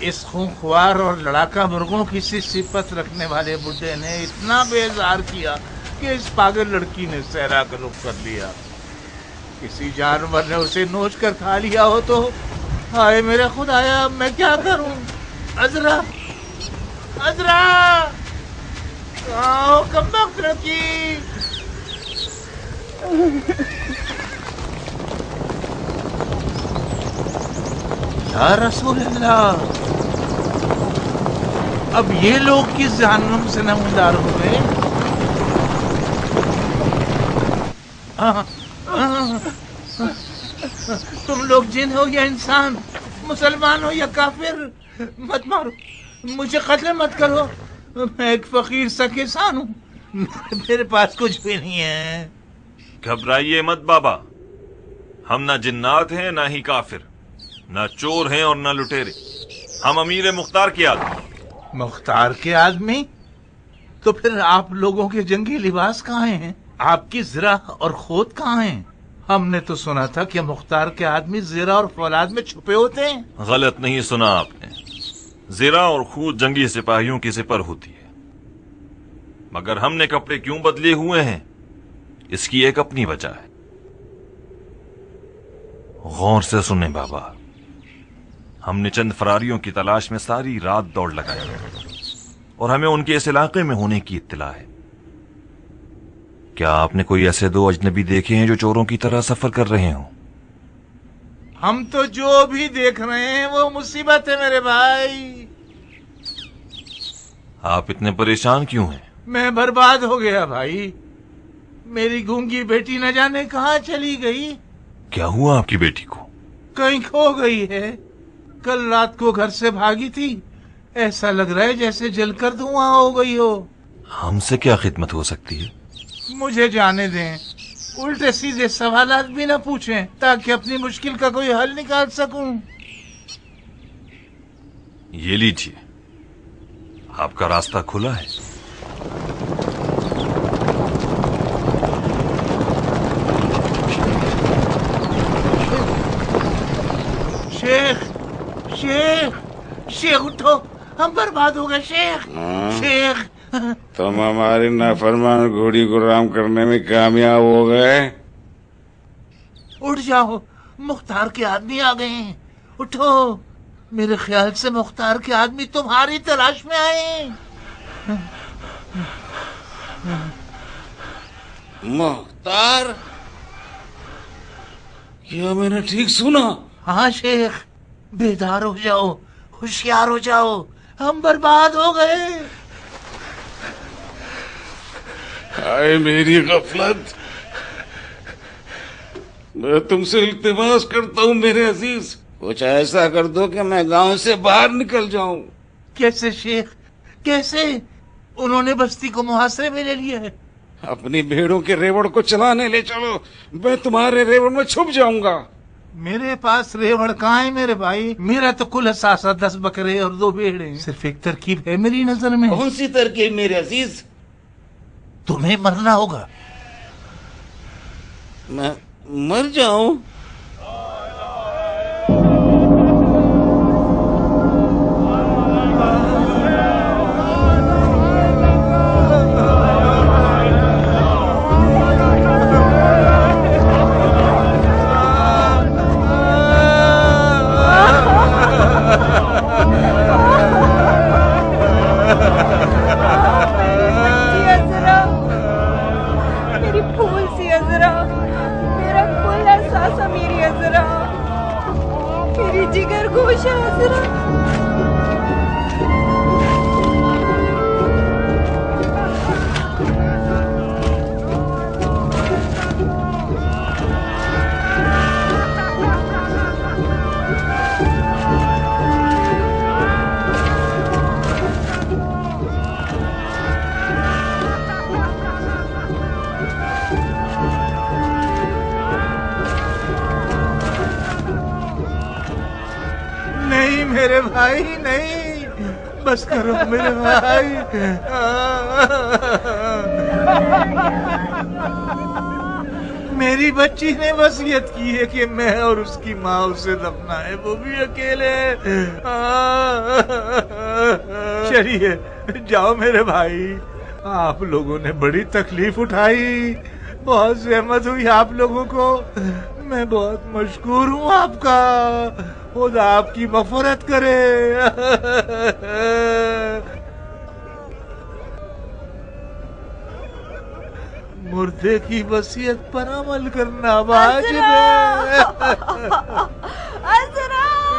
اس خونخوار اور لڑاکا مرغوں کی سی صفت رکھنے والے بڈھے نے اتنا بیزار کیا کہ اس پاگل لڑکی نے صحرا کا رخ کر لیا. کسی جانور نے اسے نوچ کر کھا لیا ہو تو ہائے میرے خدایا اب میں کیا کروں. عذرا عذرا آؤ کمبخت لڑکی. یا رسول اللہ، اب یہ لوگ کس جہنم سے نمودار ہوئے؟ تم لوگ جن ہو یا انسان، مسلمان ہو یا کافر، مت مارو، مجھے قتل مت کرو. میں ایک فقیر سا کسان ہوں، میرے پاس کچھ بھی نہیں ہے. گھبرائیے مت بابا، ہم نہ جنات ہیں نہ ہی کافر، نہ چور ہیں اور نہ لٹیرے، ہم امیر مختار کے آدمی. مختار کے آدمی؟ تو پھر آپ لوگوں کے جنگی لباس کہاں ہیں؟ آپ کی زرہ اور خود کہاں ہیں؟ ہم نے تو سنا تھا کہ مختار کے آدمی زرہ اور فولاد میں چھپے ہوتے ہیں. غلط نہیں سنا آپ نے، زرہ اور خود جنگی سپاہیوں کی سپر ہوتی ہے، مگر ہم نے کپڑے کیوں بدلے ہوئے ہیں اس کی ایک اپنی وجہ ہے. غور سے سنیں بابا، ہم نے چند فراریوں کی تلاش میں ساری رات دوڑ لگائی اور ہمیں ان کے اس علاقے میں ہونے کی اطلاع ہے. کیا آپ نے کوئی ایسے دو اجنبی دیکھے ہیں جو چوروں کی طرح سفر کر رہے ہوں؟ ہم تو جو بھی دیکھ رہے ہیں وہ مصیبت ہے میرے بھائی. آپ اتنے پریشان کیوں ہیں؟ میں برباد ہو گیا بھائی. میری گونگی بیٹی نہ جانے کہاں چلی گئی. کیا ہوا آپ کی بیٹی کو؟ کہیں کھو گئی ہے. کل رات کو گھر سے بھاگی تھی، ایسا لگ رہا ہے جیسے جل کر دھواں ہو گئی ہو. ہم سے کیا خدمت ہو سکتی ہے؟ مجھے جانے دیں، الٹے سیدھے سوالات بھی نہ پوچھیں تاکہ اپنی مشکل کا کوئی حل نکال سکوں. یہ لیجیے، آپ کا راستہ کھلا ہے. شیخ شیخ شیخ اٹھو، ہم برباد ہو گئے شیخ. شیخ تم ہماری نافرمان گھوڑی کو رام کرنے میں کامیاب ہو گئے. اٹھ جاؤ، مختار کے آدمی آ گئے ہیں. اٹھو، میرے خیال سے مختار کے آدمی تمہاری تلاش میں آئے ہیں. مختار؟ کیا میں نے ٹھیک سنا؟ ہاں شیخ، بیدار ہو جاؤ، ہوشیار ہو جاؤ، ہم برباد ہو گئے. ہائے میری غفلت. میں تم سے التماس کرتا ہوں میرے عزیز، کچھ ایسا کر دو کہ میں گاؤں سے باہر نکل جاؤں. کیسے شیخ، کیسے؟ انہوں نے بستی کو محاصرے میں لے لیا ہے. اپنی بھیڑوں کے ریوڑ کو چلانے لے چلو، میں تمہارے ریوڑ میں چھپ جاؤں گا. میرے پاس ریوڑ کہاں ہے میرے بھائی؟ میرا تو کل اثاثہ 10 بکرے اور 2 بھیڑیں. صرف ایک ترکیب ہے میری نظر میں. کون سی ترکیب میرے عزیز؟ تمہیں مرنا ہوگا. میں مر جاؤں؟ جگر گوشہ عذرا. نہیں میرے بھائی نہیں، بس کرو میرے بھائی. میری بچی نے وصیت کی ہے کہ میں اور اس کی ماں اسے دفنائے، وہ بھی اکیلے۔ چلیے جاؤ میرے بھائی، آپ لوگوں نے بڑی تکلیف اٹھائی، بہت زحمت ہوئی آپ لوگوں کو، میں بہت مشکور ہوں آپ کا، خدا آپ کی مغفرت کرے۔ مردے کی وصیت پر عمل کرنا واجب ہے۔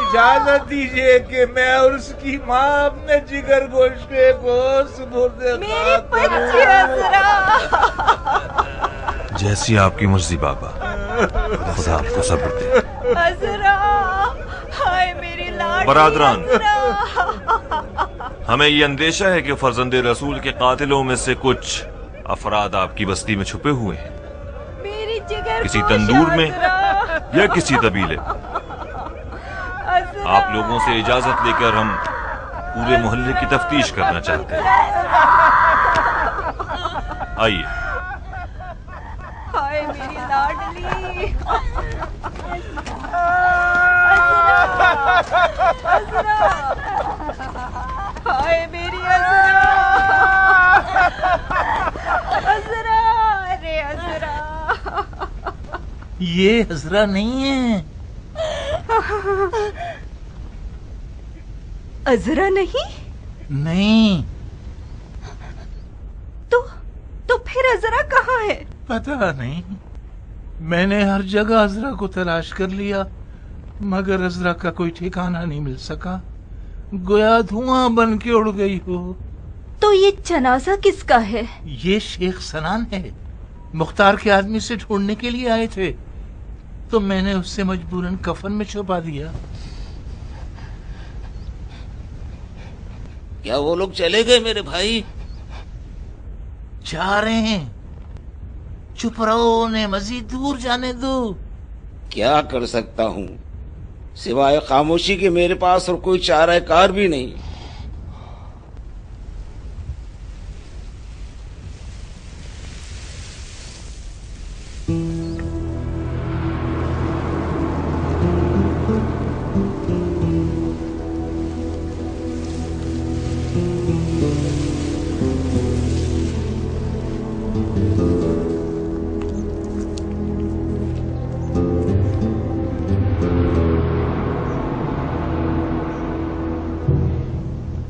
اجازت دیجیے کہ میں اور اس کی ماں اپنے جگر گوشتے کو سپرد خاک کروں۔ جیسی آپ کی مرضی بابا، خدا آپ کو صبر دے۔ برادران، ہمیں یہ اندیشہ ہے کہ فرزند رسول کے قاتلوں میں سے کچھ افراد آپ کی بستی میں چھپے ہوئے ہیں، کسی تندور میں یا کسی طبیلے۔ آپ لوگوں سے اجازت لے کر ہم پورے محلے کی تفتیش کرنا چاہتے ہیں۔ آئیے۔ ہائے میری لاڈلی، ہائے میری عذرا، ارے عذرا، یہ عذرا نہیں ہے۔ عذرا نہیں؟ نہیں، تو پھر عذرا کہاں ہے؟ پتہ نہیں، میں نے ہر جگہ عذرا کو تلاش کر لیا مگر عذرا کا کوئی ٹھکانہ نہیں مل سکا، گویا دھواں بن کے اڑ گئی ہو۔ تو یہ جنازہ کس کا ہے؟ یہ شیخ سنان ہے، مختار کے آدمی سے ڈھونڈنے کے لیے آئے تھے تو میں نے اس سے مجبوراً کفن میں چھپا دیا۔ کیا وہ لوگ چلے گئے میرے بھائی؟ جا رہے ہیں، چپ رہو، انہیں مزید دور جانے دو۔ کیا کر سکتا ہوں، سوائے خاموشی کے میرے پاس اور کوئی چارہ کار بھی نہیں۔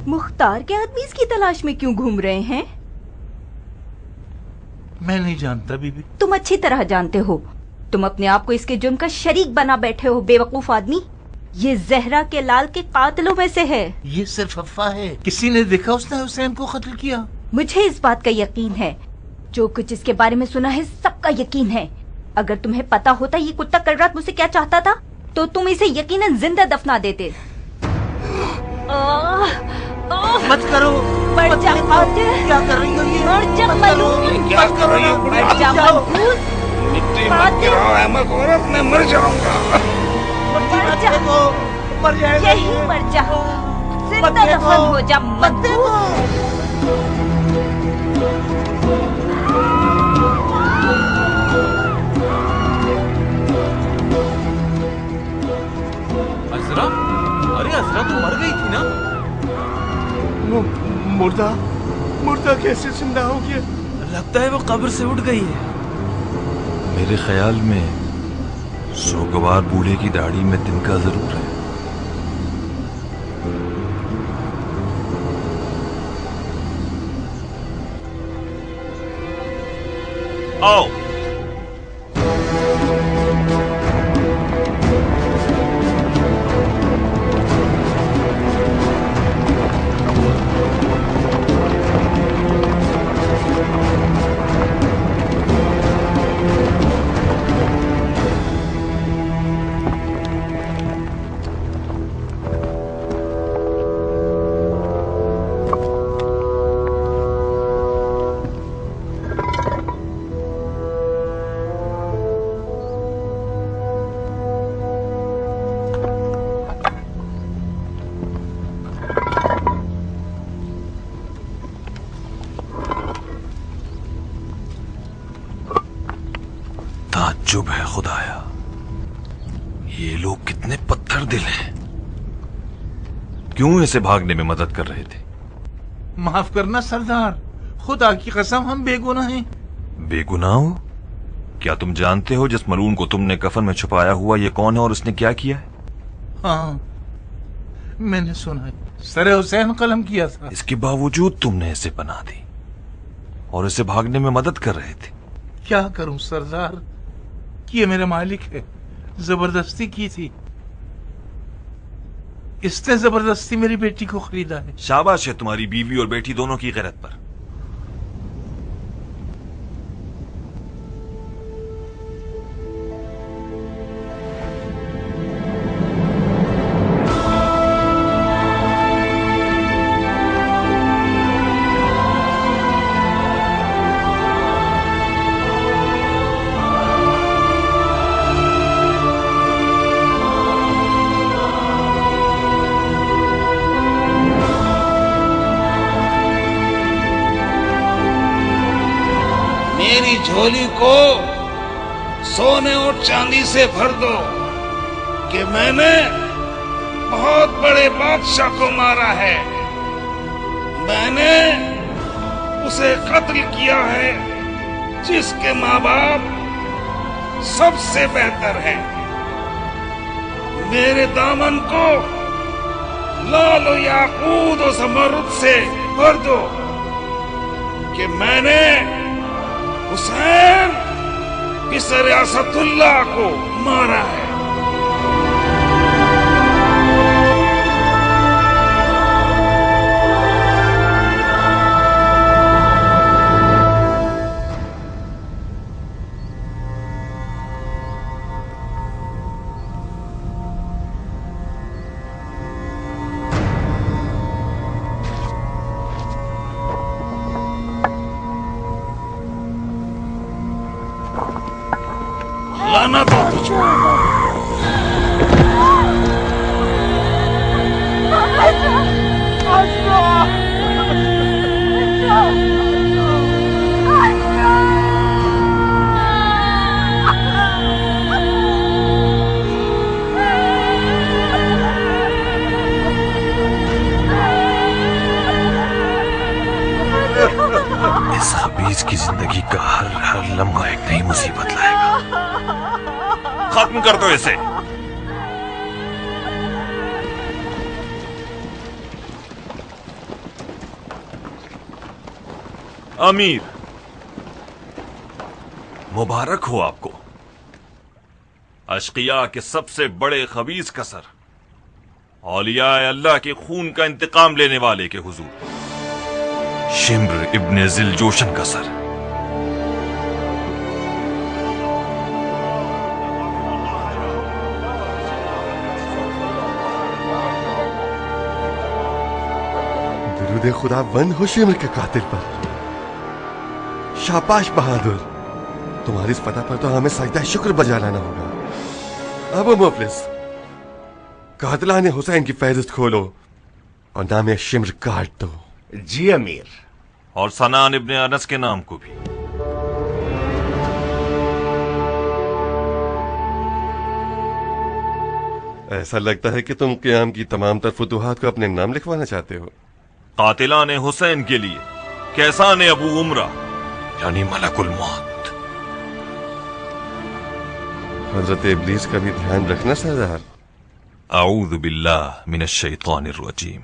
مختار کے آدمی اس کی تلاش میں کیوں گھوم رہے ہیں؟ میں نہیں جانتا بی بی۔ تم اچھی طرح جانتے ہو، تم اپنے آپ کو اس کے جرم کا شریک بنا بیٹھے ہو، بے وقوف آدمی۔ یہ زہرا کے لال کے قاتلوں میں سے ہے۔ یہ صرف افواہ ہے، کسی نے دیکھا اس نے حسین کو قتل کیا؟ مجھے اس بات کا یقین ہے، جو کچھ اس کے بارے میں سنا ہے سب کا یقین ہے۔ اگر تمہیں پتا ہوتا یہ کتا کل رات مجھ سے کیا چاہتا تھا تو تم اسے یقیناً زندہ دفنا دیتے۔ مت کرو، مر جا قاتل، کیا کر رہی ہو یہ؟ مر جا ملعون، کیا کر رہی ہو؟ مر جا منحوس، مٹی مت گراؤ احمق عورت، میں مر جاؤں گا۔ مر جا، مر جائے گا یہی مر جا، زندہ دفن ہو جا منحوس۔ عذرا، ارے عذرا تو مر گئی تھی نا؟ مردہ کیسے زندہ ہو گیا؟ لگتا ہے وہ قبر سے اٹھ گئی ہے۔ میرے خیال میں سوگوار بوڑھے کی داڑھی میں تنکا ضرور ہے۔ آؤ۔ ताज्जुब है खुदाया, ये लोग कितने पत्थर दिल हैं। क्यों इसे भागने में मदद कर रहे थे? माफ करना सरदार, खुदा की कसम हम बेगुनाह हैं। बेगुनाह हो? क्या तुम जानते हो जिस मलून को तुमने कफन में छुपाया हुआ ये कौन है और उसने क्या किया है? हाँ, मैंने सुना है, सर हुसैन कलम किया था। इसके बावजूद तुमने इसे पनाह दी और इसे भागने में मदद कर रहे थे। क्या करूं सरदार, कि ये मेरा मालिक है, जबरदस्ती की थी। इसने जबरदस्ती मेरी बेटी को खरीदा है। शाबाश है तुम्हारी बीवी और बेटी दोनों की गैरत पर। मेरी झोली को सोने और चांदी से भर दो कि मैंने बहुत बड़े बादशाह को मारा है। मैंने उसे कत्ल किया है जिसके माँ बाप सबसे बेहतर हैं। मेरे दामन को लाल और याकूत और ज़मरुद से भर दो कि मैंने हुसैन किसर असदुल्लाह को मारा है। लानत हो तुझको। इस हबीज की जिंदगी का हर लम्हा एक नई मुसीबत लाएगा। खत्म कर दो इसे। अमीर, मुबारक हो आपको, अश्किया के सबसे बड़े खबीज का सर, औलिया अल्लाह के खून का इंतकाम लेने वाले के हुजूर, शिम्र इब्ने जिलजोशन का सर। दुरूद खुदा बंद हो शिम्र के कातिल पर। शाबाश बहादुर, तुम्हारी इस फतह पर तो हमें सजदा शुक्र बजा लाना होगा। अब मुफलिस, कातिलाने हुसैन की फहरिस्त खोलो और नाम शिम्र काट दो। जी अमीर। और सनान इब्ने अनस के नाम को भी। ऐसा लगता है कि तुम क़याम की तमाम तर फुतूहात को अपने नाम लिखवाना चाहते हो। कातिलाने हुसैन के लिए कैसाने अबू उमरा यानी मलकुल मौत। हजरत इब्लीस का भी ध्यान रखना सरदार। आऊज़ु बिल्लाह मिनश शैतानिर रजीम।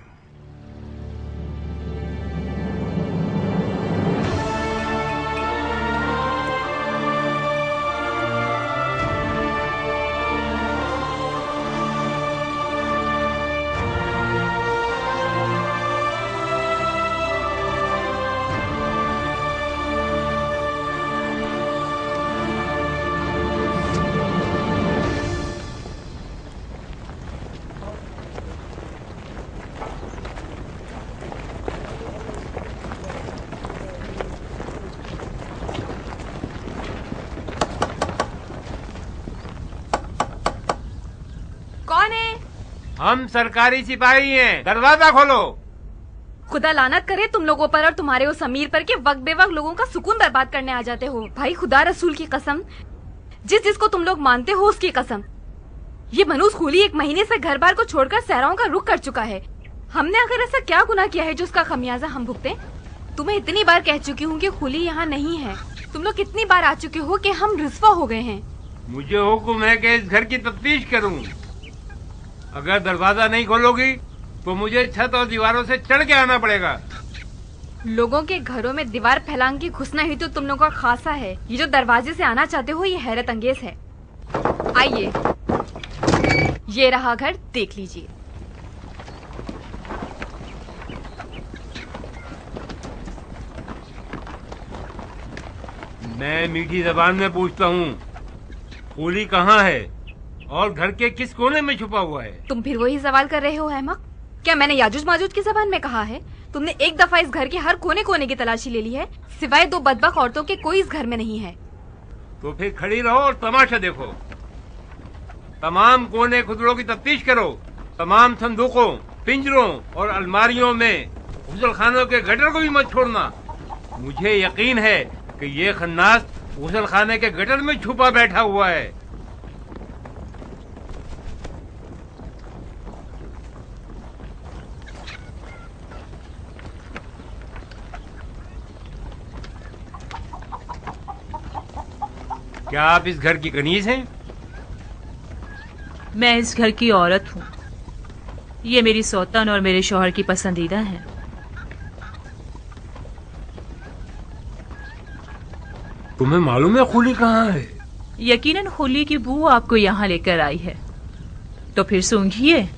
हम सरकारी सिपाही हैं, दरवाजा खोलो। खुदा लानत करे तुम लोगों पर और तुम्हारे उस अमीर पर कि वक्त बेवक्त लोगों का सुकून बर्बाद करने आ जाते हो। भाई खुदा रसूल की कसम, जिस जिसको तुम लोग मानते हो उसकी कसम। ये मनूस खूली 1 महीने से घर बार को छोड़कर सहराओं का रुख कर चुका है। हमने आखिर ऐसा क्या गुनाह किया है जो उसका खमियाजा हम भुगते? तुम्हें इतनी बार कह चुकी हूँ कि खूली यहाँ नहीं है। तुम लोग कितनी बार आ चुके हो कि हम रुस्वा हो गए हैं। मुझे हुक्म है कि इस घर की तफ्तीश करूं। अगर दरवाजा नहीं खोलोगी तो मुझे छत और दीवारों से चढ़ के आना पड़ेगा। लोगों के घरों में दीवार फैलांग के घुसना ही तो तुम लोगों का खासा है। ये जो दरवाजे से आना चाहते हो ये हैरत अंगेज है। आइए, ये रहा घर, देख लीजिए। मैं मीठी जबान में पूछता हूँ, खूली कहाँ है और घर के किस कोने में छुपा हुआ है? तुम फिर वही सवाल कर रहे हो अहमक। क्या मैंने याजूज माजूज की जबान में कहा है? तुमने एक दफा इस घर के हर कोने कोने की तलाशी ले ली है, सिवाय 2 बदबक औरतों के कोई इस घर में नहीं है। तो फिर खड़ी रहो और तमाशा देखो। तमाम कोने खुदड़ों की तफ्तीश करो। तमाम संदूकों, पिंजरों और अलमारियों में गुसल खानों के गटर को भी मत छोड़ना। मुझे यकीन है कि ये खन्नास गुसल खाने के गटर में छुपा बैठा हुआ है। क्या आप इस घर की कनीज हैं? मैं इस घर की औरत हूँ। ये मेरी सौतन और मेरे शौहर की पसंदीदा है। तुम्हें मालूम है खूली कहाँ है? यकीनन खूली की बू आपको यहाँ लेकर आई है, तो फिर सूंघिए,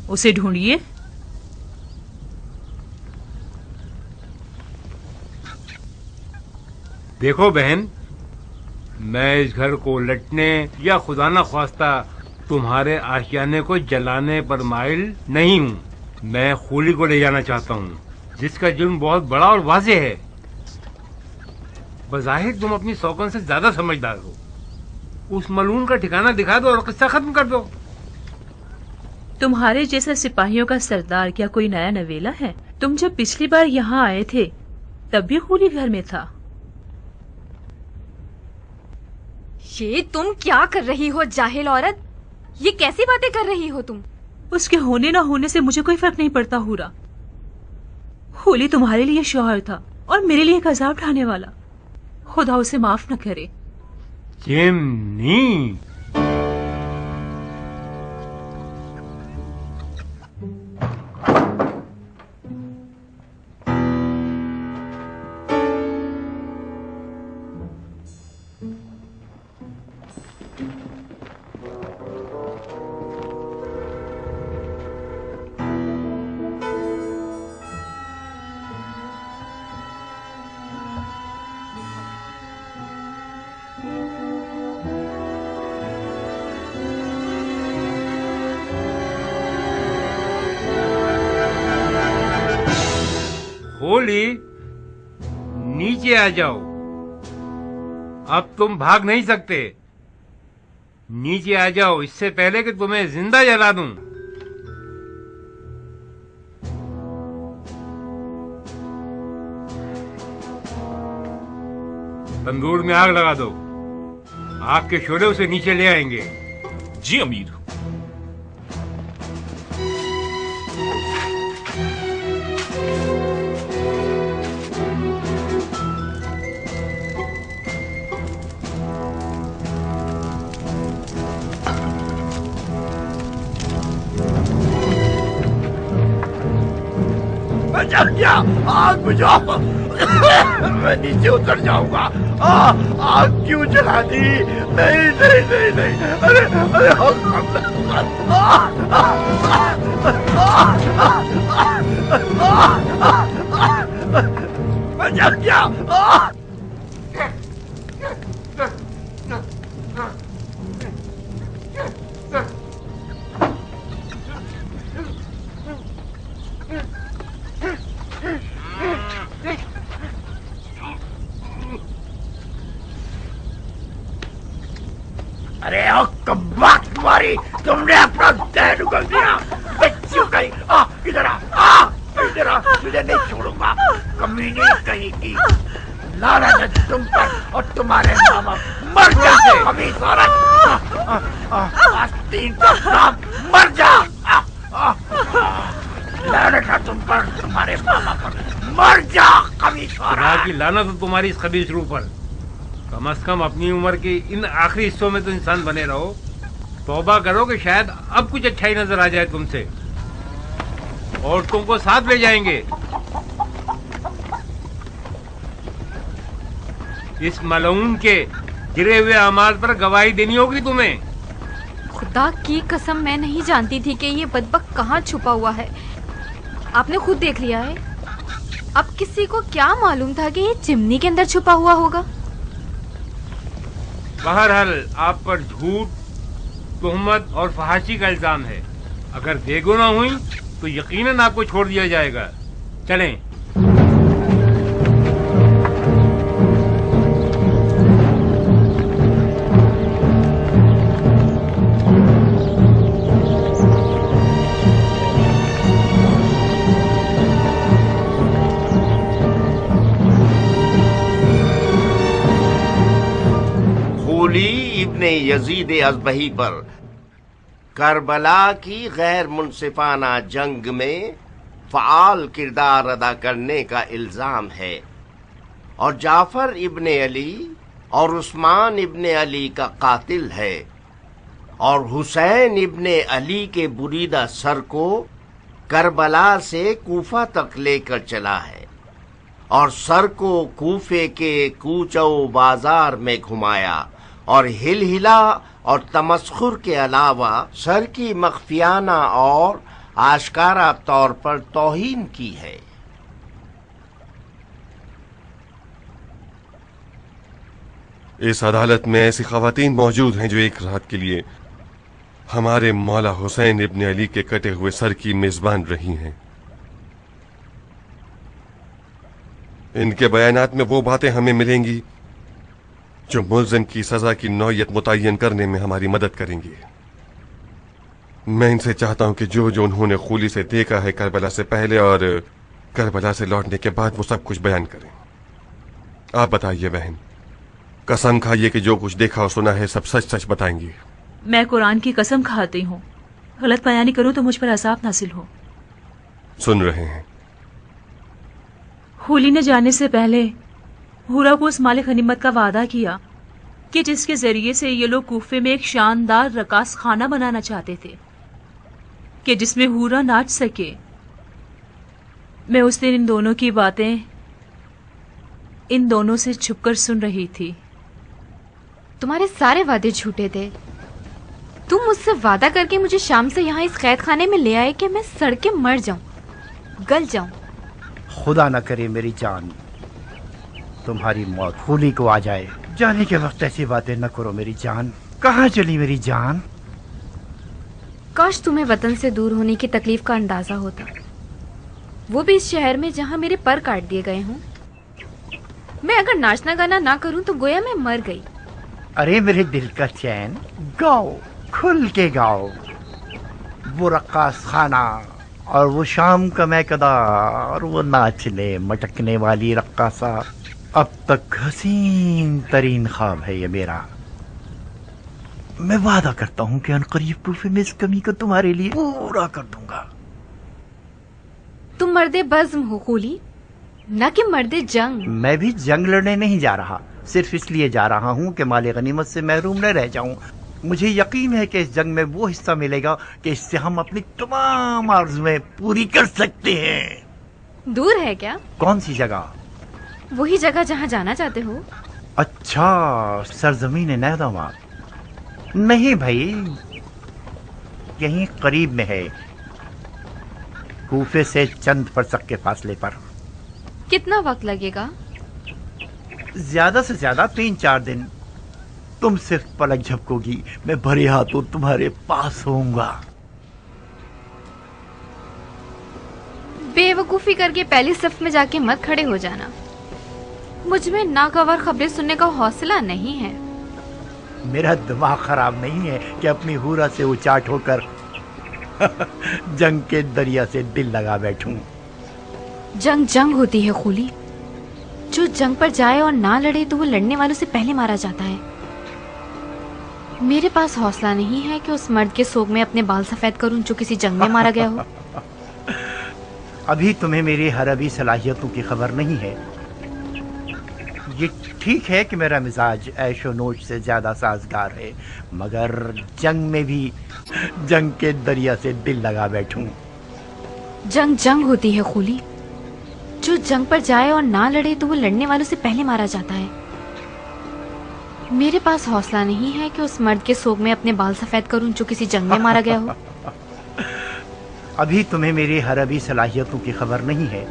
उसे ढूंढिए। देखो बहन, मैं इस घर को लटने या खुदा न ख्वास्ता तुम्हारे आशियाने को जलाने पर माइल नहीं हूँ। मैं खूली को ले जाना चाहता हूँ, जिसका जुर्म बहुत बड़ा और वाज़ेह है। बज़ाहिर तुम अपनी सौगन से ज्यादा समझदार हो। उस मलून का ठिकाना दिखा दो और किस्सा खत्म कर दो। तुम्हारे जैसे सिपाहियों का सरदार क्या कोई नया नवेला है? तुम जब पिछली बार यहाँ आए थे तब भी खूली घर में था। ये तुम क्या कर रही हो जाहिल औरत? ये कैसी बातें कर रही हो तुम? उसके होने ना होने से मुझे कोई फर्क नहीं पड़ता हुरा। खूली तुम्हारे लिए शौहर था और मेरे लिए एक अज़ाब उठाने वाला। खुदा उसे माफ न करे। चिमनी, होली, नीचे आ जाओ। अब तुम भाग नहीं सकते। नीचे आ जाओ इससे पहले कि तुम्हें जिंदा जला दूं। तंदूर में आग लगा दो। आग के शोले उसे नीचे ले आएंगे। जी अमीर। क्या आग बुझाओ। मैं नीचे उतर जाऊंगा। आग क्यों जला दी? नहीं नहीं नहीं नहीं, अरे अरे बचा क्या? अरे कब्बाक तुम्हारी, तुमने अपना दहन उगल दिया। बच्चियों कहीं इधर आ, इधर आ, तुझे नहीं छोड़ूंगा कमीने कहीं की। लानत है तुम पर और तुम्हारे माँ बाप। मर जा खबीस औरत, आस्तीन का सांप, मर जा। लानत है तुम पर, तुम्हारे माँ बाप पर, मर जा खबीस खुदा औरत। की लानत हो तुम्हारी इस खबीस रूह पर। कम से कम अपनी उम्र के इन आखिरी हिस्सों में तो इंसान बने रहो। तौबा करो कि शायद अब कुछ अच्छा ही नजर आ जाए तुमसे, और तुमको साथ ले जाएंगे। इस मलऊन के गिरे हुए अमाल पर गवाही देनी होगी तुम्हें। खुदा की कसम मैं नहीं जानती थी कि ये बदबख्त कहाँ छुपा हुआ है। आपने खुद देख लिया है। अब किसी को क्या मालूम था कि ये चिमनी के अंदर छुपा हुआ होगा। बहरहाल आप पर झूठ, तुहमत और फहाशी का इल्जाम है। अगर बेगुनाह हुई तो यकीनन आपको छोड़ दिया जाएगा। चलें। इब्ने यजीद अज़बही पर करबला की गैर मुनसिफाना जंग में फ़आल किरदार अदा करने का इल्जाम है और जाफर इब्ने अली और उस्मान इब्ने अली का कातिल है और हुसैन इब्ने अली के बुरीदा सर को करबला से कूफा तक लेकर चला है और सर को कूफे के कूचो बाजार में घुमाया और हिलहिला और तमस्खुर के अलावा सर की मख्फियाना और आशकारा तौर पर तौहीन की है। इस अदालत में ऐसी खवातीन मौजूद हैं जो एक रात के लिए हमारे मौला हुसैन इब्ने अली के कटे हुए सर की मेजबान रही हैं। इनके बयानात में वो बातें हमें मिलेंगी जो मुल्ज़िम की सजा की नौयत मुतय्यन करने में हमारी मदद करेंगी। मैं इनसे चाहता हूं कि जो जो उन्होंने खूली से देखा है करबला से पहले और करबला से लौटने के बाद वो सब कुछ बयान करें। आप बताइए बहन, कसम खाइए कि जो कुछ देखा और सुना है सब सच सच बताएंगी। मैं कुरान की कसम खाती हूँ, गलत बयानी करूँ तो मुझ पर अज़ाब नासिल हो। सुन रहे हैं। होली ने जाने से पहले हुरा को उस मालिक गनीमत का वादा किया कि जिसके जरिए से ये लोग कूफे में एक शानदार रकास खाना बनाना चाहते थे कि जिसमें हुरा नाच सके। मैं उस दिन इन दोनों की बातें इन दोनों से छुपकर सुन रही थी। तुम्हारे सारे वादे झूठे थे। तुम मुझसे वादा करके मुझे शाम से यहाँ इस कैद खाने में ले आए कि मैं सड़ के मर जाऊं, गल जाऊं। खुदा न करे मेरी जान तुम्हारी मौत होली को आ जाए। जाने के वक्त ऐसी बातें न करो मेरी जान। कहाँ चली मेरी जान? काश तुम्हें वतन से दूर होने की तकलीफ का अंदाजा होता, वो भी इस शहर में जहाँ मेरे पर काट दिए गए हों। मैं अगर नाचना गाना ना करूं तो गोया मैं मर गई। अरे मेरे दिल का चैन, गाओ, खुल के गाओ। वो रक्कास खाना और वो शाम का मैकदा और वो नाचने मटकने वाली रक्कासा अब तक हसीन तरीन ख्वाब है ये मेरा। मैं वादा करता हूँ कि अनकरीब कूफे में इस कमी को तुम्हारे लिए पूरा कर दूंगा। तुम मर्दे बज़्म हो खूली, न कि मर्दे जंग। मैं भी जंग लड़ने नहीं जा रहा, सिर्फ इसलिए जा रहा हूँ कि माले गनीमत से महरूम न रह जाऊं। मुझे यकीन है कि इस जंग में वो हिस्सा मिलेगा कि इससे हम अपनी तमाम आरज़ुएं पूरी कर सकते हैं। दूर है क्या? कौन सी जगह? वही जगह जहाँ जाना चाहते हो। अच्छा, सरजमीन नहदमा। नहीं भाई, यहीं करीब में है, कूफे से चंद फरसक के फासले पर। कितना वक्त लगेगा? ज्यादा से ज्यादा 3-4 दिन। तुम सिर्फ पलक झपकोगी, मैं भरे हाथों तुम्हारे पास होऊंगा। बेवकूफी करके पहली सफ में जाके मत खड़े हो जाना। मुझ में नागवार खबरें सुनने का हौसला नहीं है। मेरा दिमाग खराब नहीं है कि अपनी हुरा से उचाट होकर जंग के दरिया से दिल लगा बैठूं। जंग जंग होती है खूली, जो जंग पर जाए और ना लड़े तो वो लड़ने वालों से पहले मारा जाता है। मेरे पास हौसला नहीं है कि उस मर्द के सोग में अपने बाल सफेद करूं जो किसी जंग में मारा गया हो। अभी तुम्हें मेरी हरबी सलाहियतों की खबर नहीं है। ये ठीक है कि मेरा मिजाज ऐशो नोश से ज्यादा साजगार है, मगर जंग में भी जंग के दरिया से दिल लगा बैठूं। जंग जंग होती है खूली। जो जंग पर जाए और ना लड़े तो वो लड़ने वालों से पहले मारा जाता है। मेरे पास हौसला नहीं है कि उस मर्द के सोग में अपने बाल सफेद करूं जो किसी जंग में मारा गया हो। अभी तुम्हें मेरी हरबी सलाहियतों की खबर नहीं है।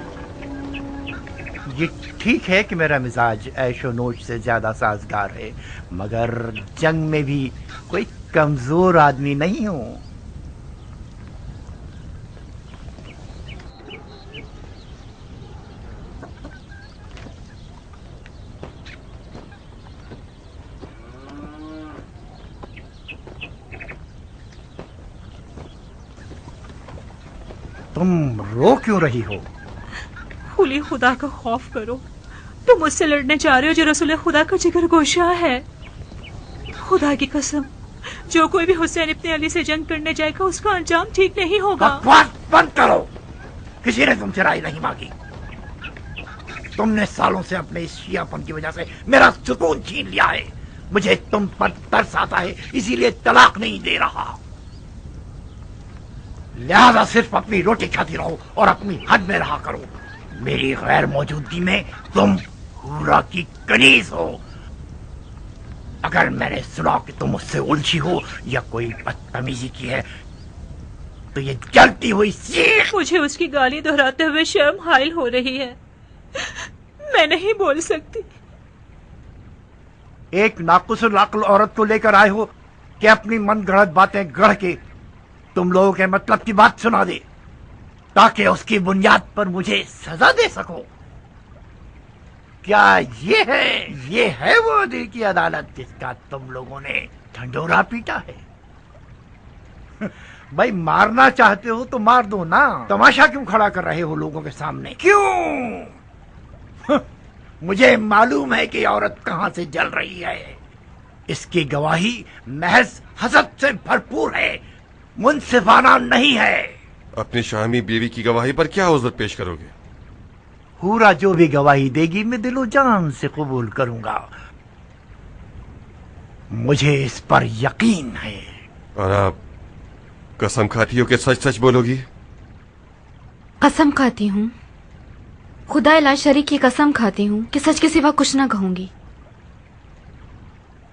ये ठीक है कि मेरा मिजाज ऐशो नोश से ज्यादा साजगार है, मगर जंग में भी कोई कमजोर आदमी नहीं हूं। तुम रो क्यों रही हो? खुली, खुदा का खौफ करो। तुम मुझसे लड़ने जा रहे हो जो रसूल खुदा का जिगर गोशा है। खुदा की कसम, जो कोई भी हुसैन इब्ने अली से जंग करने जाएगा उसका अंजाम ठीक नहीं होगा। बकवास बंद करो। किसी ने तुमसे राय नहीं मांगी। तुमने सालों से अपने इस शियापन की वजह से मेरा सुकून छीन लिया है। मुझे तुम पर तरस आता है, इसीलिए तलाक नहीं दे रहा। लिहाजा सिर्फ अपनी रोटी खाती रहो और अपनी हद में रहा करो। मेरी गैर मौजूदगी में तुम हूरा की कनीज हो। अगर मैंने सुना कि तुम मुझसे उलझी हो या कोई बदतमीजी की है तो ये जलती हुई सीख। मुझे उसकी गाली दोहराते हुए शर्म हाइल हो रही है। मैं नहीं बोल सकती। एक नाकुसुल अक्ल औरत को लेकर आए हो कि अपनी मन गढ़ंत बातें गढ़ के तुम लोगों के मतलब की बात सुना दे, ताकि उसकी बुनियाद पर मुझे सजा दे सको। क्या ये है वो दिल की अदालत जिसका तुम लोगों ने ढंढोरा पीटा है? भाई, मारना चाहते हो तो मार दो ना। तमाशा क्यों खड़ा कर रहे हो लोगों के सामने? क्यों? मुझे मालूम है कि औरत कहां से जल रही है। इसकी गवाही महज हसद से भरपूर है, मुनसिफाना नहीं है। अपनी शामी बीवी की गवाही पर क्या उज़्र पेश करोगे? हूरा जो भी गवाही देगी मैं दिलो जान से कबूल करूंगा। मुझे इस पर यकीन है। और आप कसम खाती हो कि सच सच बोलोगी? कसम खाती हूँ, खुदा ला शरीक की कसम खाती हूँ कि सच के सिवा कुछ ना कहूंगी।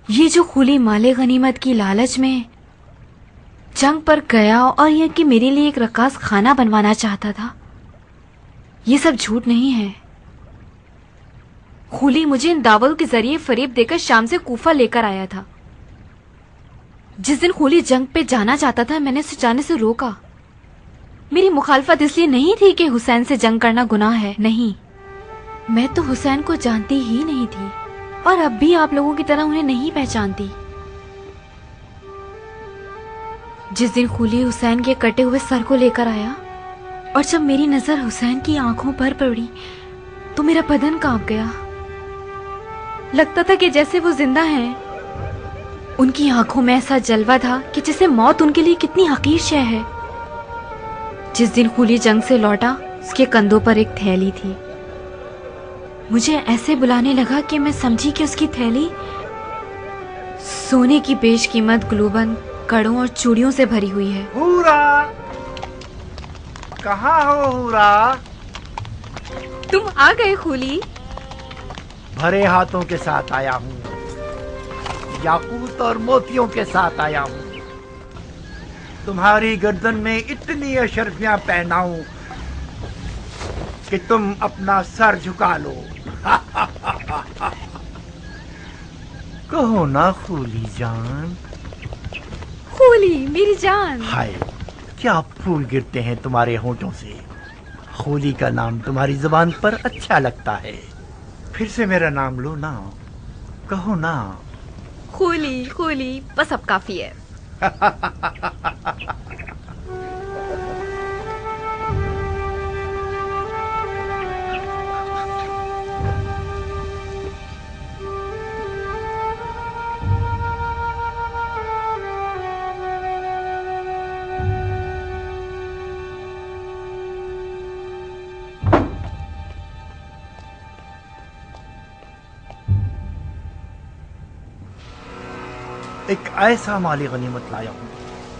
ये जो खुली माले गनीमत की लालच में जंग पर गया और यह कि मेरे लिए एक रकास खाना बनवाना चाहता था, ये सब झूठ नहीं है। खुली मुझे इन दावों के जरिए फरेब देकर शाम से कूफा लेकर आया था। जिस दिन खुली जंग पे जाना चाहता था मैंने उसे जाने से रोका। मेरी मुखालफत इसलिए नहीं थी कि हुसैन से जंग करना गुनाह है, नहीं। मैं तो हुसैन को जानती ही नहीं थी और अब भी आप लोगों की तरह उन्हें नहीं पहचानती। जिस दिन खुली हुसैन के कटे हुए सर को लेकर आया और जब मेरी नजर हुसैन की आंखों पर पड़ी तो मेरा बदन कांप गया। लगता था कि जैसे वो जिंदा हैं। उनकी आंखों में ऐसा जलवा था कि जैसे मौत उनके लिए कितनी हकीर शय है। जिस दिन खुली जंग से लौटा उसके कंधों पर एक थैली थी। मुझे ऐसे बुलाने लगा कि मैं समझी कि उसकी थैली सोने की बेशकीमत ग्लोबन, कड़ों और चूड़ियों से भरी हुई है। हूरा, कहाँ हो हूरा? तुम आ गए खुली। भरे हाथों के साथ आया हूँ, याकूत और मोतियों के साथ आया हूँ। तुम्हारी गर्दन में इतनी अशर्फियां पहनाऊं कि तुम अपना सर झुका लो। कहो ना खूली जान। खुली मेरी जान। हाय, क्या फूल गिरते हैं तुम्हारे होंठों से। खूली का नाम तुम्हारी जुबान पर अच्छा लगता है। फिर से मेरा नाम लो ना, कहो ना। खुली खुली, बस अब काफी है। एक ऐसा माली गनीमत लाया हूँ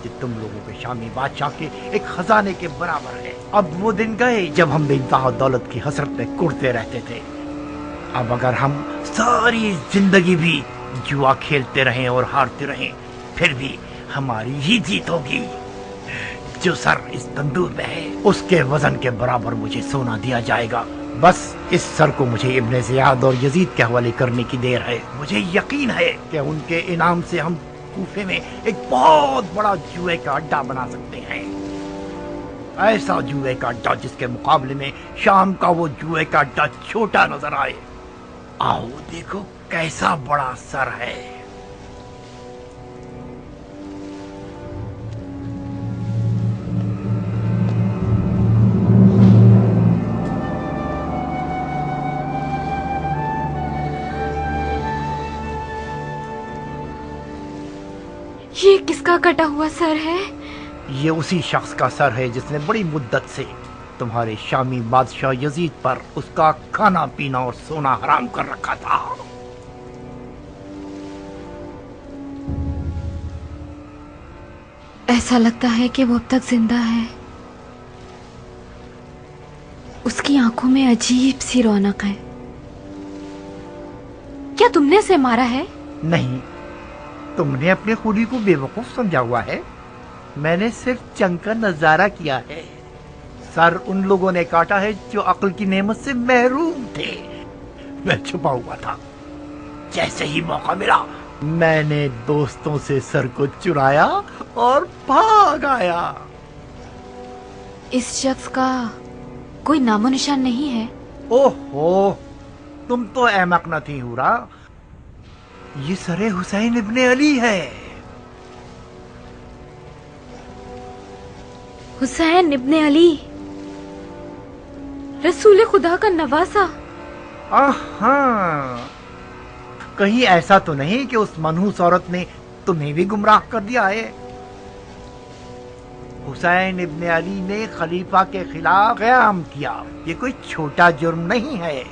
कि तुम लोगों के शामी बादशाह के एक खजाने के बराबर है। अब वो दिन गए जब हम बेइंतहा दौलत की हसरत में कुड़ते रहते थे। अब अगर हम सारी जिंदगी भी जुआ खेलते रहें और हारते रहें, फिर भी हमारी ही जीत होगी। जो सर इस तंदूर में है उसके वजन के बराबर मुझे सोना दिया जाएगा। बस इस सर को मुझे इब्ने ज़ियाद और यजीद के हवाले करने की देर है। मुझे यकीन है कि उनके इनाम से हम कूफे में एक बहुत बड़ा जुए का अड्डा बना सकते हैं। ऐसा जुए का अड्डा जिसके मुकाबले में शाम का वो जुए का अड्डा छोटा नजर आए। आओ देखो कैसा बड़ा सर है। ये किसका कटा हुआ सर है? ये उसी शख्स का सर है जिसने बड़ी मुद्दत से तुम्हारे शामी बादशाह यजीद पर उसका खाना पीना और सोना हराम कर रखा था। ऐसा लगता है कि वो अब तक जिंदा है। उसकी आंखों में अजीब सी रौनक है। क्या तुमने उसे मारा है? नहीं, तुमने अपने खूनी को बेवकूफ समझा हुआ है। मैंने सिर्फ जंग का नजारा किया है। सर उन लोगों ने काटा है जो अक्ल की नेमत से महरूम थे। मैं छुपा हुआ था। जैसे ही मौका मिला मैंने दोस्तों से सर को चुराया और भाग आया। इस शख्स का कोई नामो निशान नहीं है? ओहो, तुम तो अहमक न थी हुरा। ये सरे हुसैन इब्ने अली है। हुसैन इब्ने अली, रसूल खुदा का नवासा। हाँ, कहीं ऐसा तो नहीं कि उस मनहूस औरत ने तुम्हें भी गुमराह कर दिया है? हुसैन इब्ने अली ने खलीफा के खिलाफ क़याम किया। ये कोई छोटा जुर्म नहीं है।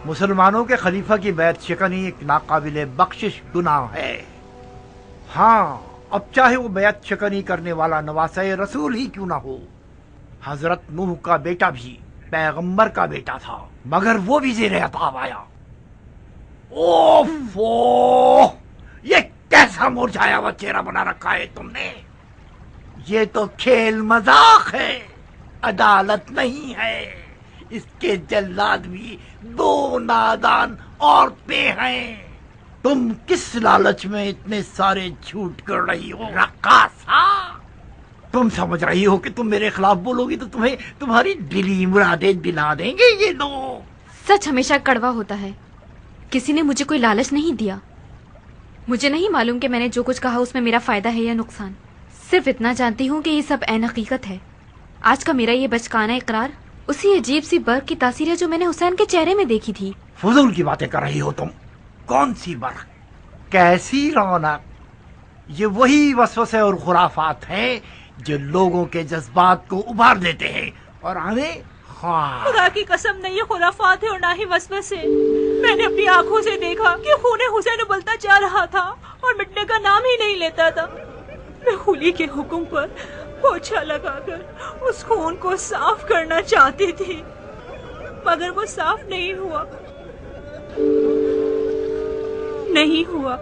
मुसलमानों के खलीफा की बैत शिकनी एक नाकाबिले बख्शिश गुनाह है। हाँ, अब चाहे वो बैत शिकनी करने वाला नवासे रसूल ही क्यों ना हो। हजरत नूह का बेटा भी पैगंबर का बेटा था, मगर वो भी ज़ेरे अताब आया। ओफो, ये कैसा मुरझाया हुआ चेहरा बना रखा है तुमने। ये तो खेल मजाक है, अदालत नहीं है। इसके जल्लाद भी दो नादान औरतें हैं। तुम किस लालच में इतने सारे झूठ कर रही हो रक्कासा? तुम समझ रही हो कि तुम मेरे खिलाफ बोलोगी तो तुम्हें तुम्हारी दिली मुरादें दिला देंगे ये लोग। सच हमेशा कड़वा होता है। किसी ने मुझे कोई लालच नहीं दिया। मुझे नहीं मालूम कि मैंने जो कुछ कहा उसमें मेरा फायदा है या नुकसान। सिर्फ इतना जानती हूँ कि ये सब ऐन हकीकत है। आज का मेरा ये बचकाना इकरार उसी अजीब सी बर्फ की तासीर है जो मैंने हुसैन के चेहरे में देखी थी। फजूल की बातें कर रही हो तुम। कौन सी बर्फ, कैसी रौनक? ये वही वसवसे और खुराफात हैं जो लोगों के जज्बात को उभार देते हैं और हमें खुदा की कसम नहीं ये खुराफात है और ना ही वसवसे। मैंने अपनी आंखों से देखा कि खून हुसैन उबलता जा रहा था और मिटने का नाम ही नहीं लेता था। मैं खूली के हुक्म पर पोछा लगाकर उस खून को साफ करना चाहती थी, मगर वो साफ नहीं हुआ। नहीं हुआ।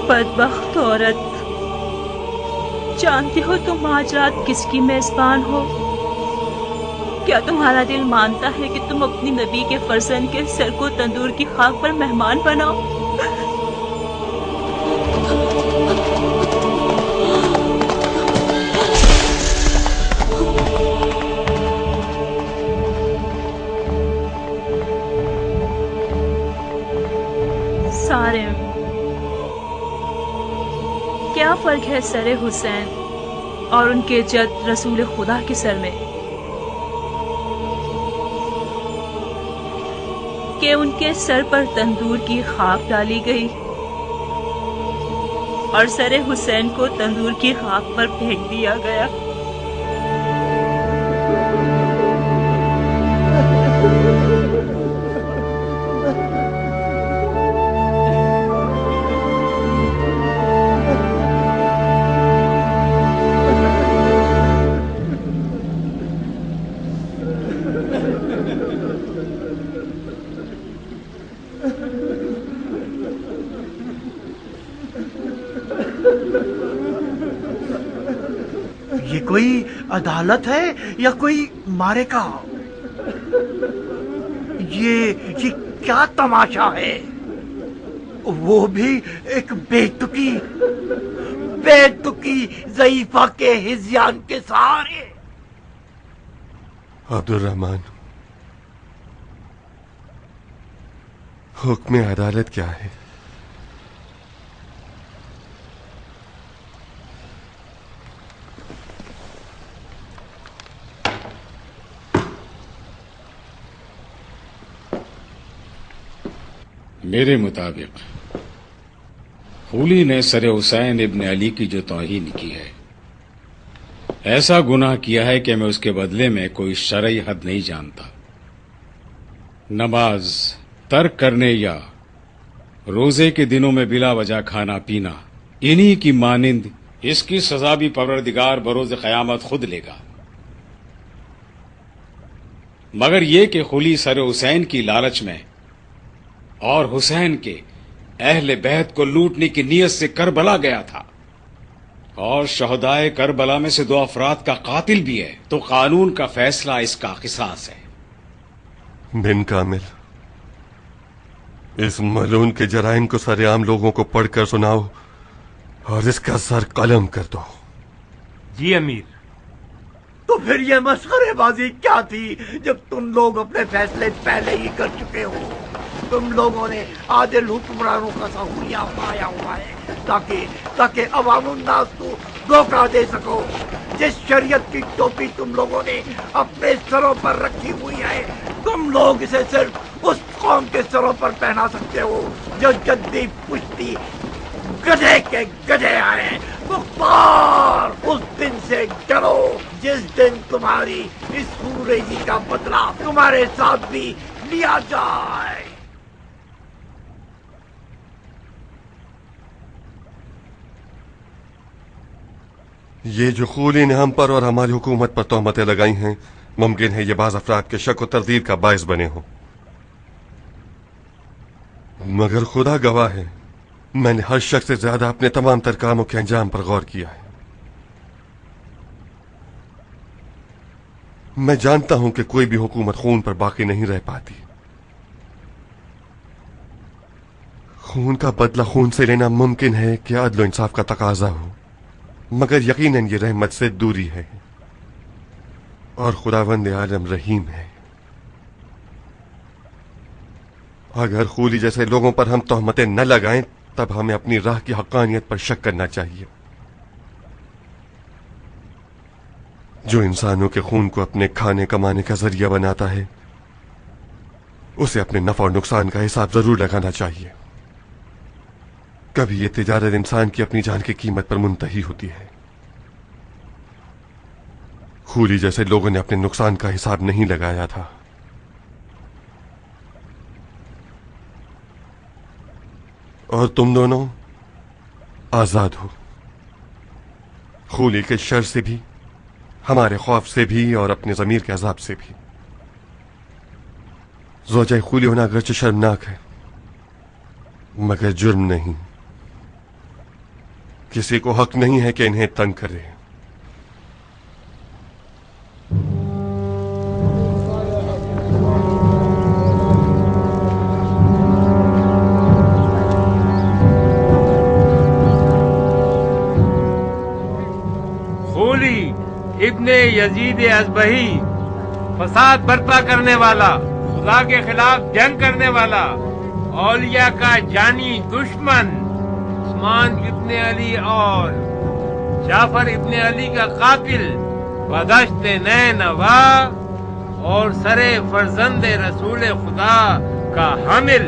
बदबख्त औरत, जानती हो तुम आज रात किसकी मेजबान हो? क्या तुम्हारा दिल मानता है कि तुम अपनी नबी के फर्जंद के सर को तंदूर की खाक पर मेहमान बनाओ? ہے سر حسین اور ان کے جد رسول خدا کے سر میں کہ ان کے سر پر تندور کی خاک ڈالی گئی اور سر حسین کو تندور کی خاک پر پھینک دیا گیا۔ یہ کوئی عدالت ہے یا کوئی مارے کا؟ یہ کیا تماشا ہے؟ وہ بھی ایک بے تکی ضعیفہ کے ہذیان کے سہارے۔ عبد الرحمن، حکم عدالت کیا ہے؟ میرے مطابق خولی نے سر حسین ابن علی کی جو توہین کی ہے، ایسا گناہ کیا ہے کہ میں اس کے بدلے میں کوئی شرعی حد نہیں جانتا۔ نماز ترک کرنے یا روزے کے دنوں میں بلا وجہ کھانا پینا، انہی کی مانند اس کی سزا بھی پروردگار بروز قیامت خود لے گا، مگر یہ کہ خولی سر حسین کی لالچ میں اور حسین کے اہل بیت کو لوٹنے کی نیت سے کربلا گیا تھا، اور شہدائے کربلا میں سے 2 افراد کا قاتل بھی ہے، تو قانون کا فیصلہ اس کا قصاص ہے۔ بن کامل، اس ملعون کے جرائم کو سر عام لوگوں کو پڑھ کر سناؤ اور اس کا سر قلم کر دو۔ جی امیر۔ تو پھر یہ مسخرے بازی کیا تھی جب تم لوگ اپنے فیصلے پہلے ہی کر چکے ہو؟ تم لوگوں نے عادل حکمرانوں کا سہولیا پایا ہوا ہے تاکہ عوام الناس کو دھوکہ دے سکو۔ جس شریعت کی ٹوپی تم لوگوں نے اپنے سروں پر رکھی ہوئی ہے، تم لوگ اسے صرف اس قوم کے سروں پر پہنا سکتے ہو جو جدی پشتی گدھے کے گدھے آئے۔ مختار، اس دن سے ڈرو جس دن تمہاری اس سوریزی کا بدلہ تمہارے ساتھ بھی لیا جائے۔ یہ جو خولی نے ہم پر اور ہماری حکومت پر تہمتیں لگائی ہیں، ممکن ہے یہ بعض افراد کے شک و تردید کا باعث بنے ہوں، مگر خدا گواہ ہے میں نے ہر شخص سے زیادہ اپنے تمام تر کاموں کے انجام پر غور کیا ہے۔ میں جانتا ہوں کہ کوئی بھی حکومت خون پر باقی نہیں رہ پاتی۔ خون کا بدلہ خون سے لینا ممکن ہے کہ عدل و انصاف کا تقاضا ہو، مگر یقیناً یہ رحمت سے دوری ہے، اور خداوند عالم رحیم ہے۔ اگر خولی جیسے لوگوں پر ہم تہمتیں نہ لگائیں تب ہمیں اپنی راہ کی حقانیت پر شک کرنا چاہیے۔ جو انسانوں کے خون کو اپنے کھانے کمانے کا ذریعہ بناتا ہے، اسے اپنے نفع اور نقصان کا حساب ضرور لگانا چاہیے۔ کبھی یہ تجارت انسان کی اپنی جان کی قیمت پر منتہی ہوتی ہے۔ خولی جیسے لوگوں نے اپنے نقصان کا حساب نہیں لگایا تھا۔ اور تم دونوں آزاد ہو، خولی کے شر سے بھی، ہمارے خوف سے بھی، اور اپنے ضمیر کے عذاب سے بھی۔ زوجہ خولی ہونا اگرچہ شرمناک ہے، مگر جرم نہیں۔ کسی کو حق نہیں ہے کہ انہیں تنگ کرے۔ خولی ابن یزید ازبہی، فساد برپا کرنے والا، خدا کے خلاف جنگ کرنے والا، اولیاء کا جانی دشمن، عثمان ابن علی اور जाफर इब्ने अली का कातिल, बदश्त नैनवा और सरे फर्जंद रसूल खुदा का हामिल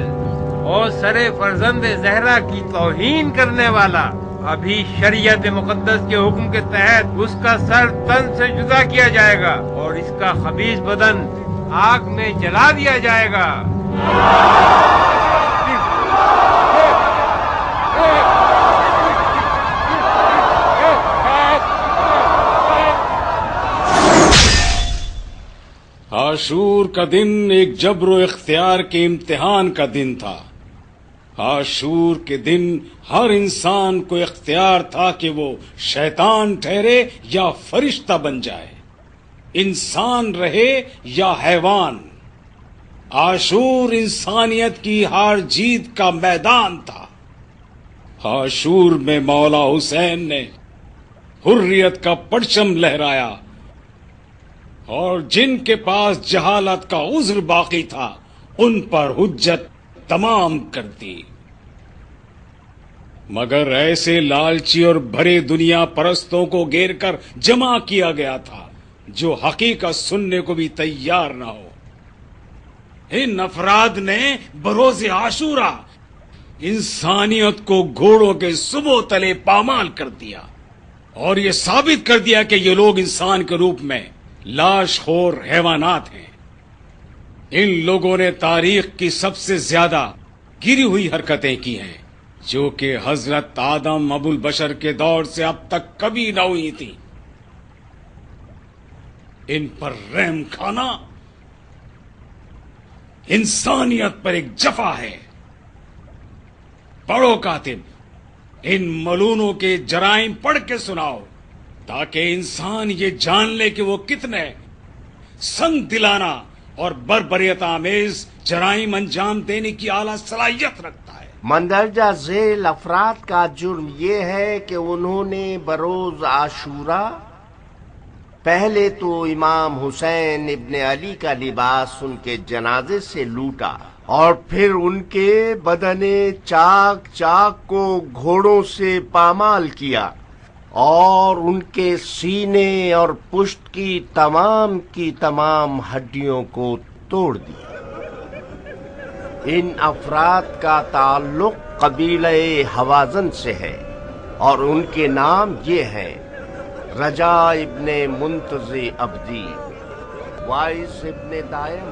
और सरे फर्जंद जहरा की तौहीन करने वाला, अभी शरीयत मुकद्दस के हुक्म के तहत उसका सर तन से जुदा किया जाएगा और इसका खबीस बदन आग में जला दिया जाएगा। आशूर का दिन एक जब्र इख्तियार के इम्तिहान का दिन था। आशूर के दिन हर इंसान को इख्तियार था कि वो शैतान ठहरे या फरिश्ता बन जाए, इंसान रहे या हैवान। आशूर इंसानियत की हार जीत का मैदान था। आशूर में मौला हुसैन ने हुर्रियत का परचम लहराया और जिनके पास जहालत का उज्र बाकी था उन पर हुज्जत तमाम कर दी। मगर ऐसे लालची और भरे दुनिया परस्तों को घेर कर जमा किया गया था जो हकीकत सुनने को भी तैयार न हो। इन अफराद ने बरोज आशूरा इंसानियत को घोड़ों के सुबह तले पामाल कर दिया और ये साबित कर दिया कि ये लोग इंसान के रूप में लाशखोर हैवानात हैं। इन लोगों ने तारीख की सबसे ज्यादा गिरी हुई हरकतें की हैं जो कि हजरत आदम अबुल बशर के दौर से अब तक कभी न हुई थी। इन पर रहम खाना इंसानियत पर एक जफा है। पढ़ो कातिब, इन मलूनों के जराइम पढ़ के सुनाओ ताकि इंसान ये जान ले कि वो कितने संग दिलाना और बर्बरियत आमेज जराइम अंजाम देने की आला सलाहियत रखता है। मंदरजा झेल अफराद का जुर्म ये है कि उन्होंने बरोज आशूरा पहले तो इमाम हुसैन इब्ने अली का लिबास उनके जनाजे से लूटा और फिर उनके बदने चाक चाक को घोड़ों से पामाल किया और उनके सीने और पुष्ट की तमाम हड्डियों को तोड़ दिया। इन अफराद का ताल्लुक कबीले हवाजन से है और उनके नाम ये हैं: रजा इब्ने मुंतजी अब्दी, वाइस इब्ने दायम,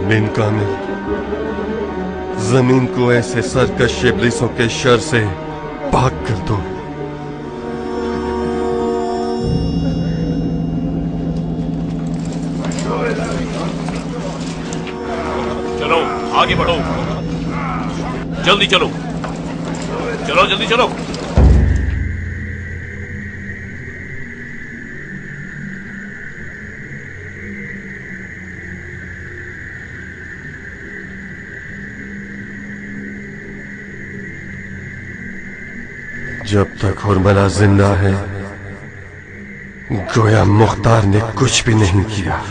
बिन कामिल, जमीन को ऐसे सरकश इब्लीसों के शर से पाक कर दो। चलो आगे बढ़ो, जल्दी चलो, चलो जल्दी चलो। जब तक हुरमला जिंदा है गोया मुख्तार ने कुछ भी नहीं किया।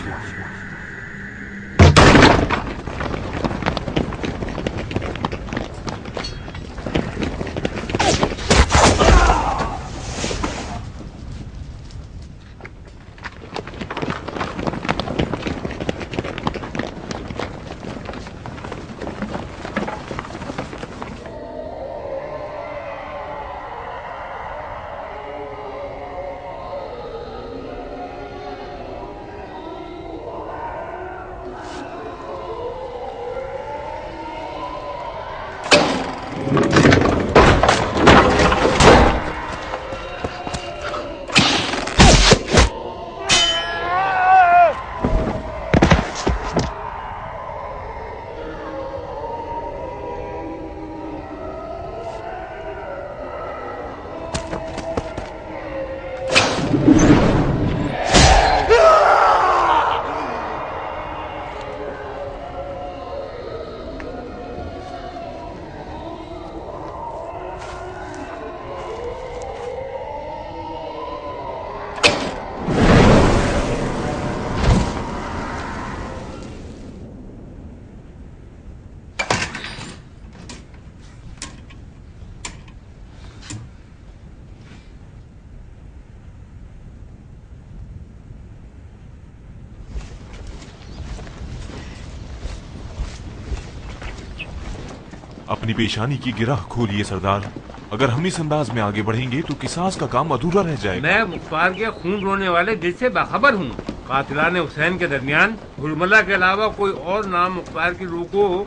अपनी पेशानी की गिरह खोलिए सरदार। अगर हम इस अंदाज में आगे बढ़ेंगे तो किसास का काम अधूरा रह जाएगा। मैं मुख्तार के खून रोने वाले दिल से बाखबर हूँ। कातिलान हुसैन के दरमियान हुरमला के अलावा कोई और नाम मुख्तार की रूह को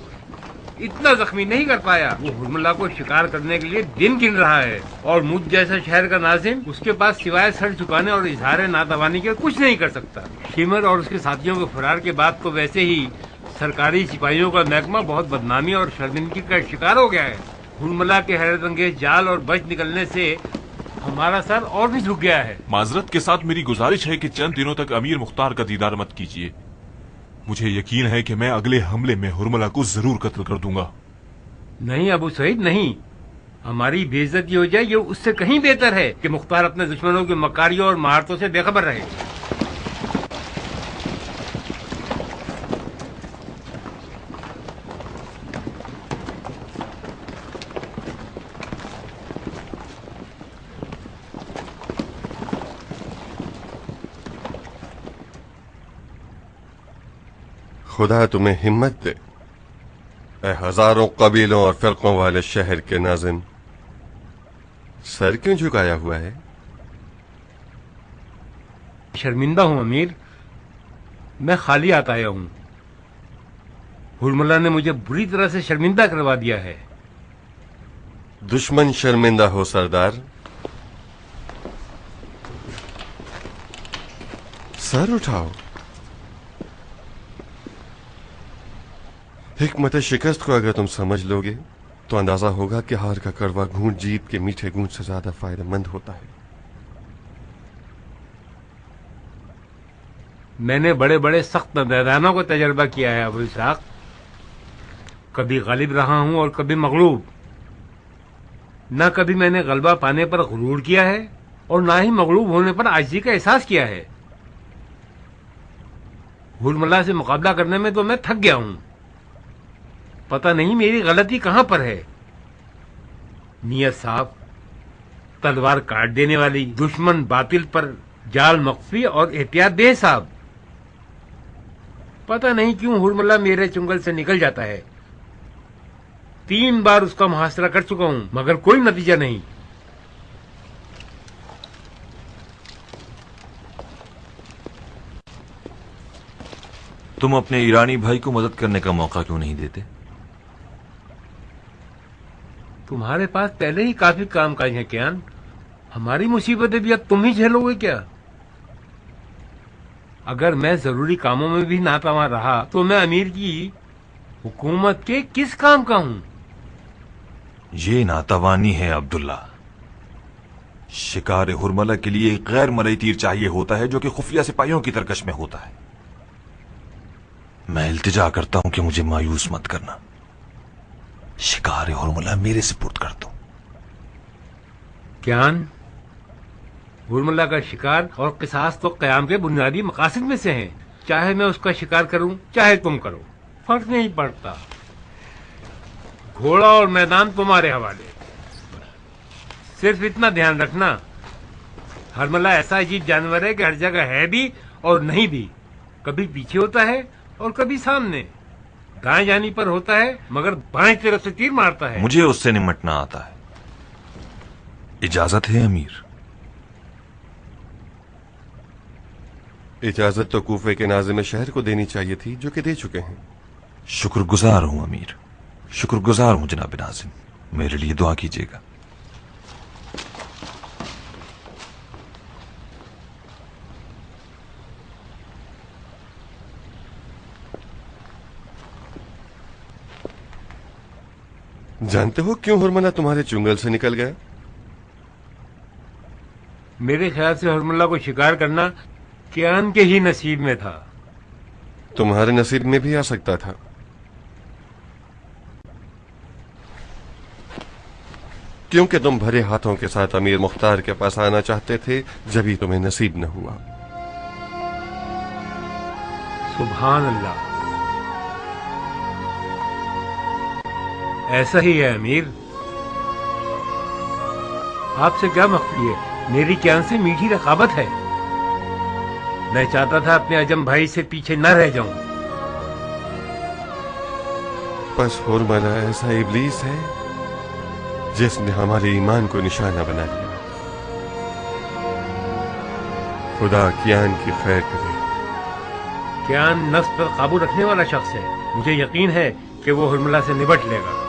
इतना जख्मी नहीं कर पाया। वो हुरमला को शिकार करने के लिए दिन गिन रहा है और मुझ जैसा शहर का नाजिम उसके पास सिवाय सर झुकाने और इजहार नातवानी के कुछ नहीं कर सकता। शिमर और उसके साथियों के फरार के बाद तो वैसे ही सरकारी सिपाहियों का महकमा बहुत बदनामी और शर्मिंदगी का शिकार हो गया है। हुरमला के हैरत अंगेज जाल और बच निकलने से हमारा सर और भी झुक गया है। माजरत के साथ मेरी गुजारिश है कि चंद दिनों तक अमीर मुख्तार का दीदार मत कीजिए। मुझे यकीन है कि मैं अगले हमले में हुरमला को जरूर कत्ल कर दूंगा। नहीं अबू सईद नहीं, हमारी बेइज्जती हो जाए ये उससे कहीं बेहतर है कि मुख्तार अपने दुश्मनों की मकारियों और महारतों से बेखबर रहे। खुदा तुम्हें हिम्मत दे ऐ हजारों कबीलों और फिरकों वाले शहर के नाज़िम। सर क्यों झुकाया हुआ है? शर्मिंदा हूँ अमीर, मैं खाली हाथ आया हूँ। हुरमला ने मुझे बुरी तरह से शर्मिंदा करवा दिया है। दुश्मन शर्मिंदा हो सरदार। सर उठाओ। हिकमत शिकस्त को अगर तुम समझ लोगे तो अंदाजा होगा कि हार का कड़वा घूंट जीत के मीठे घूंट से ज्यादा फायदेमंद होता है। मैंने बड़े बड़े सख्त मैदानों को तजर्बा किया है अबू इसहाक। कभी गालिब रहा हूं और कभी मगलूब। न कभी मैंने गलबा पाने पर गुरूर किया है और ना ही मगलूब होने पर आजिज़ी का एहसास किया है। हुरमला से मुकाबला करने में तो मैं थक गया हूं। पता नहीं मेरी गलती कहां पर है। नियत साफ, तलवार काट देने वाली, दुश्मन बातिल पर जाल मख्फी और एहतियात बेहिसाब। पता नहीं क्यों हुरमला मेरे चुंगल से निकल जाता है। 3 बार उसका मुहासरा कर चुका हूं मगर कोई नतीजा नहीं। तुम अपने ईरानी भाई को मदद करने का मौका क्यों नहीं देते? तुम्हारे पास पहले ही काफी काम काज है कियान। हमारी मुसीबतें भी अब तुम ही झेलोगे क्या? अगर मैं जरूरी कामों में भी नाकाम रहा तो मैं अमीर की हुकूमत के किस काम का हूं? ये नातवानी है अब्दुल्ला। शिकार हुरमला के लिए एक गैर मरई तीर चाहिए होता है जो कि खुफिया सिपाहियों की तरकश में होता है। मैं इल्तिजा करता हूं कि मुझे मायूस मत करना। शिकार हुरमला मेरे सुपुर्द कर दो। कियान, हुरमला का शिकार और किसास तो क़याम के बुनियादी मकासद में से हैं। चाहे मैं उसका शिकार करूं चाहे तुम करो, फर्क नहीं पड़ता। घोड़ा और मैदान तुम्हारे हवाले। सिर्फ इतना ध्यान रखना, हुरमला ऐसा अजीब जानवर है कि हर जगह है भी और नहीं भी। कभी पीछे होता है और कभी सामने। दाएं जानी पर होता है मगर बाएं तरफ से तीर मारता है। मुझे उससे निमटना आता है। इजाजत है अमीर? इजाजत तो कूफे के नाज़िम शहर को देनी चाहिए थी जो कि दे चुके हैं। शुक्रगुजार हूं अमीर, शुक्रगुजार हूं जनाब नाज़िम। मेरे लिए दुआ कीजिएगा। जानते हो क्यों हुरमला तुम्हारे चुंगल से निकल गया? میرے خیال سے حرملہ کو شکار کرنا کیان کے ہی نصیب میں تھا. تمہارے نصیب میں بھی آ سکتا تھا. کیونکہ تم بھرے ہاتھوں کے ساتھ امیر مختار کے پاس آنا چاہتے تھے، جبھی تمہیں نصیب نہ ہوا. سبحان اللہ، ایسا ہی ہے امیر. آپ سے کیا مخفی ہے؟ میری کیان سے میٹھی رقابت ہے. میں چاہتا تھا اپنے عجم بھائی سے پیچھے نہ رہ جاؤں. بس حرملہ ایسا ابلیس ہے جس نے ہمارے ایمان کو نشانہ بنا لیا. خدا کیان کی خیر کرے. کیان نفس پر قابو رکھنے والا شخص ہے. مجھے یقین ہے کہ وہ حرملہ سے نبٹ لے گا.